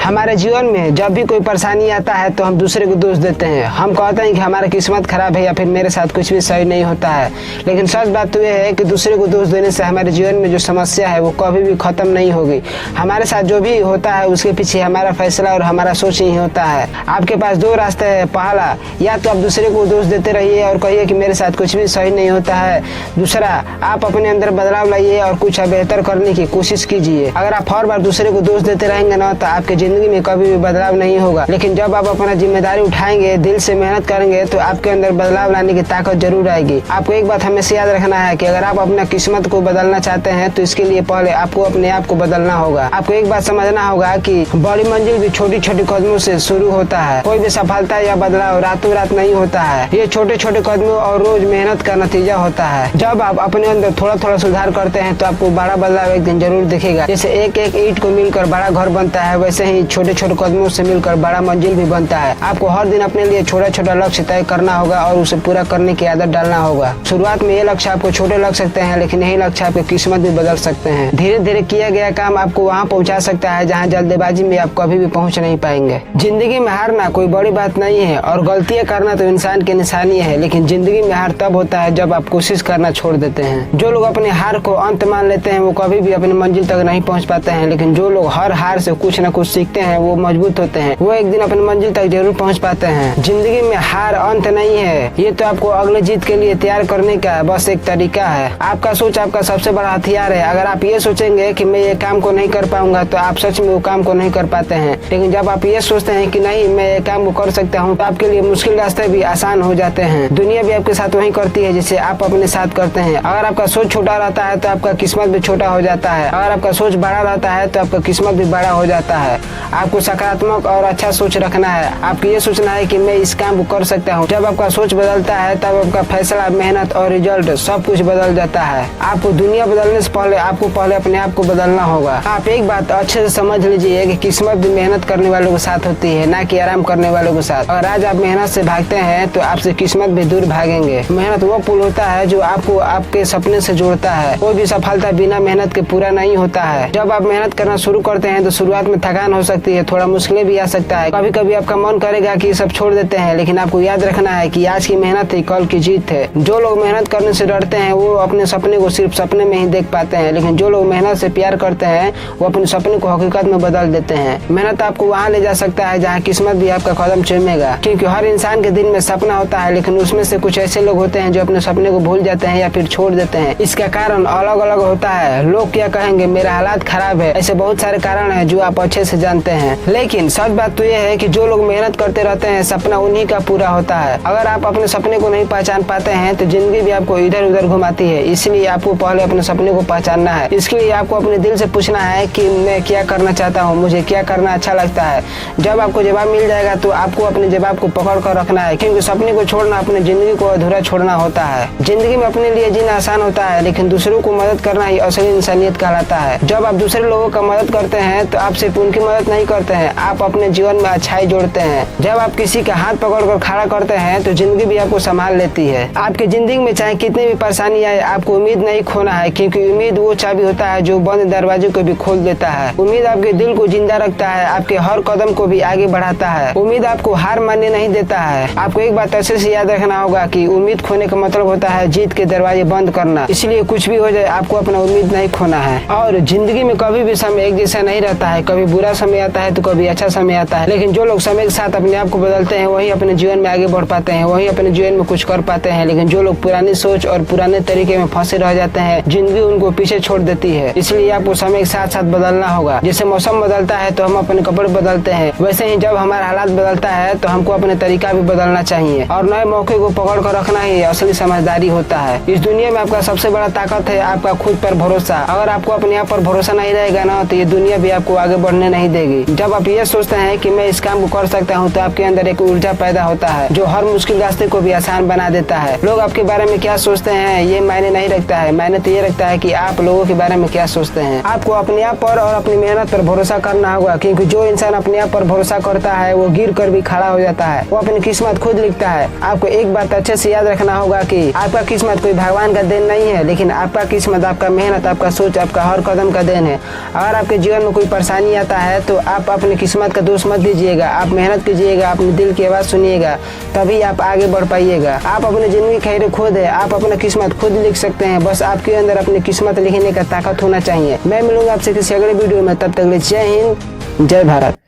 हमारे जीवन में जब भी कोई परेशानी आता है तो हम दूसरे को दोष देते हैं। हम कहते हैं कि हमारा किस्मत खराब है या फिर मेरे साथ कुछ भी सही नहीं होता है। लेकिन सच बात तो यह है कि दूसरे को दोष देने से हमारे जीवन में जो समस्या है वो कभी भी खत्म नहीं होगी। हमारे साथ जो भी होता है उसके पीछे हमारा फैसला और हमारा सोच ही होता है। आपके पास दो रास्ते हैं। पहला, या तो आप दूसरे को दोष देते रहिए और कहिए कि मेरे साथ कुछ भी सही नहीं होता है। दूसरा, आप अपने अंदर बदलाव लाइए और कुछ बेहतर करने की कोशिश कीजिए। अगर आप हर बार दूसरे को दोष देते रहेंगे ना तो आपके जिंदगी में कभी भी बदलाव नहीं होगा। लेकिन जब आप अपना जिम्मेदारी उठाएंगे, दिल से मेहनत करेंगे तो आपके अंदर बदलाव लाने की ताकत जरूर आएगी। आपको एक बात हमेशा याद रखना है कि अगर आप अपना किस्मत को बदलना चाहते हैं तो इसके लिए पहले आपको अपने आप को बदलना होगा। आपको एक बात समझना होगा कि बड़ी मंजिल भी छोटी छोटी कदमों से शुरू होता है। कोई भी सफलता या बदलाव रातों रात नहीं होता है। ये छोटे छोटे कदमों और रोज मेहनत का नतीजा होता है। जब आप अपने अंदर थोड़ा थोड़ा सुधार करते हैं तो आपको बड़ा बदलाव एक दिन जरूर दिखेगा। जैसे एक एक ईंट को मिलकर बड़ा घर बनता है, वैसे ही छोटे छोटे कदमों से मिलकर बड़ा मंजिल भी बनता है। आपको हर दिन अपने लिए छोटा छोटा लक्ष्य तय करना होगा और उसे पूरा करने की आदत डालना होगा। शुरुआत में ये लक्ष्य आपको छोटे लग सकते हैं, लेकिन यही लक्ष्य आपकी किस्मत भी बदल सकते हैं। धीरे धीरे किया गया काम आपको वहाँ पहुँचा सकता है जहाँ जल्दबाजी में आप कभी भी पहुँच नहीं पाएंगे। जिंदगी में हारना कोई बड़ी बात नहीं है और गलतियाँ करना तो इंसान की निशानी है, लेकिन जिंदगी में हार तब होता है जब आप कोशिश करना छोड़ देते हैं। जो लोग अपनी हार को अंत मान लेते हैं वो कभी भी अपनी मंजिल तक नहीं पहुँच पाते हैं, लेकिन जो लोग हर हार से कुछ न कुछ सीखते हैं वो मजबूत होते हैं। वो एक दिन अपनी मंजिल तक जरूर पहुंच पाते हैं। जिंदगी में हार अंत नहीं है, ये तो आपको अगले जीत के लिए तैयार करने का बस एक तरीका है। आपका सोच आपका सबसे बड़ा हथियार है। अगर आप ये सोचेंगे कि मैं ये काम को नहीं कर पाऊंगा तो आप सच में वो काम को नहीं कर पाते हैं। लेकिन जब आप ये सोचते हैं कि नहीं मैं ये काम को कर सकता हूँ तो आपके लिए मुश्किल रास्ते भी आसान हो जाते हैं। दुनिया भी आपके साथ वही करती है जिसे आप अपने साथ करते हैं। अगर आपका सोच छोटा रहता है तो आपका किस्मत भी छोटा हो जाता है। अगर आपका सोच बड़ा रहता है तो आपका किस्मत भी बड़ा हो जाता है। आपको सकारात्मक और अच्छा सोच रखना है। आपको ये सोचना है कि मैं इस काम को कर सकता हूँ। जब आपका सोच बदलता है तब आपका फैसला, मेहनत और रिजल्ट सब कुछ बदल जाता है। आपको दुनिया बदलने से पहले आपको पहले अपने आप को बदलना होगा। आप एक बात अच्छे से समझ लीजिए कि किस्मत भी मेहनत करने वालों के साथ होती है, ना कि आराम करने वालों के साथ। अगर आज आप मेहनत से भागते हैं तो आपसे किस्मत भी दूर भागेंगे। मेहनत वो पुल होता है जो आपको आपके सपने से जोड़ता है। कोई भी सफलता बिना मेहनत के पूरा नहीं होता है। जब आप मेहनत करना शुरू करते हैं तो शुरुआत में थकान हो सकती है, थोड़ा मुश्किलें भी आ सकता है। कभी कभी आपका मन करेगा कि सब छोड़ देते हैं, लेकिन आपको याद रखना है कि आज की मेहनत ही कल की जीत है। जो लोग मेहनत करने से डरते हैं वो अपने सपने को सिर्फ सपने में ही देख पाते हैं, लेकिन जो लोग मेहनत से प्यार करते हैं वो अपने सपने को हकीकत में बदल देते हैं। मेहनत आपको वहाँ ले जा सकता है जहाँ किस्मत भी आपका कदम चूमेगा, क्योंकि हर इंसान के दिल में सपना होता है, लेकिन उसमें से कुछ ऐसे लोग होते हैं जो अपने सपने को भूल जाते हैं या फिर छोड़ देते हैं। इसका कारण अलग अलग होता है। लोग क्या कहेंगे, मेरा हालात खराब है, ऐसे बहुत सारे कारण है जो आप अच्छे से जानते हैं। लेकिन सच बात तो यह है कि जो लोग मेहनत करते रहते हैं सपना उन्हीं का पूरा होता है। अगर आप अपने सपने को नहीं पहचान पाते हैं तो जिंदगी भी आपको इधर उधर घुमाती है। इसलिए आपको पहले अपने सपने को पहचानना है। इसके लिए आपको अपने दिल से पूछना है कि मैं क्या करना चाहता हूँ, मुझे क्या करना अच्छा लगता है। जब आपको जवाब मिल जाएगा तो आपको अपने जवाब को पकड़ कर रखना है, क्योंकि सपने को छोड़ना अपनी जिंदगी को अधूरा छोड़ना होता है। जिंदगी में अपने लिए जीना आसान होता है, लेकिन दूसरों को मदद करना ही असली इंसानियत कहलाता है। जब आप दूसरे लोगों का मदद करते हैं तो आप सिर्फ उनकी मदद नहीं करते हैं, आप अपने जीवन में अच्छाई जोड़ते हैं। जब आप किसी का हाथ पकड़कर खड़ा करते हैं तो जिंदगी भी आपको संभाल लेती है। आपकी जिंदगी में चाहे कितनी भी परेशानी आए आपको उम्मीद नहीं खोना है, क्योंकि उम्मीद वो चाबी होता है जो बंद दरवाजे को भी खोल देता है। उम्मीद आपके दिल को जिंदा रखता है, आपके हर कदम को भी आगे बढ़ाता है। उम्मीद आपको हार मानने नहीं देता है। आपको एक बात अच्छे से याद रखना होगा कि उम्मीद खोने का मतलब होता है जीत के दरवाजे बंद करना। इसलिए कुछ भी हो जाए आपको अपना उम्मीद नहीं खोना है। और जिंदगी में कभी भी समय एक जैसा नहीं रहता है। कभी बुरा समय आता है तो कभी अच्छा समय आता है, लेकिन जो लोग समय के साथ अपने आप को बदलते हैं वही अपने जीवन में आगे बढ़ पाते हैं, वही अपने जीवन में कुछ कर पाते हैं। लेकिन जो लोग पुरानी सोच और पुराने तरीके में फंसे रह जाते हैं जिंदगी उनको पीछे छोड़ देती है। इसलिए आपको समय के साथ साथ बदलना होगा। जैसे मौसम बदलता है तो हम अपने कपड़े बदलते हैं, वैसे ही जब हमारा हालात बदलता है तो हमको अपने तरीका भी बदलना चाहिए और नए मौके को पकड़ कर रखना ही असली समझदारी होता है। इस दुनिया में आपका सबसे बड़ा ताकत है आपका खुद पर भरोसा। अगर आपको अपने आप पर भरोसा नहीं रहेगा ना तो ये दुनिया भी आपको आगे बढ़ने नहीं देगी। जब आप ये सोचते हैं कि मैं इस काम को कर सकता हूँ तो आपके अंदर एक ऊर्जा पैदा होता है जो हर मुश्किल रास्ते को भी आसान बना देता है। लोग आपके बारे में क्या सोचते हैं ये मायने नहीं रखता है, मायने तो ये रखता है कि आप लोगों के बारे में क्या सोचते हैं। आपको अपने आप पर और अपनी मेहनत पर भरोसा करना होगा, क्योंकि जो इंसान अपने आप पर भरोसा करता है वो गिर कर भी खड़ा हो जाता है, वो अपनी किस्मत खुद लिखता है। आपको एक बात अच्छे से याद रखना होगा कि आपका किस्मत कोई भगवान का देन नहीं है, लेकिन आपका किस्मत आपका मेहनत, आपका सोच, आपका हर कदम का देन है। अगर आपके जीवन में कोई परेशानी आता है तो तो आप अपनी किस्मत का दोष मत दीजिएगा। आप मेहनत कीजिएगा, अपने दिल की आवाज़ सुनिएगा, तभी आप आगे बढ़ पाइएगा। आप अपनी ज़िंदगी खैर खुद है, आप अपना किस्मत खुद लिख सकते हैं। बस आपके अंदर अपनी किस्मत लिखने का ताकत होना चाहिए। मैं मिलूंगा आपसे किसी अगले वीडियो में, तब तक जय हिंद, जय भारत।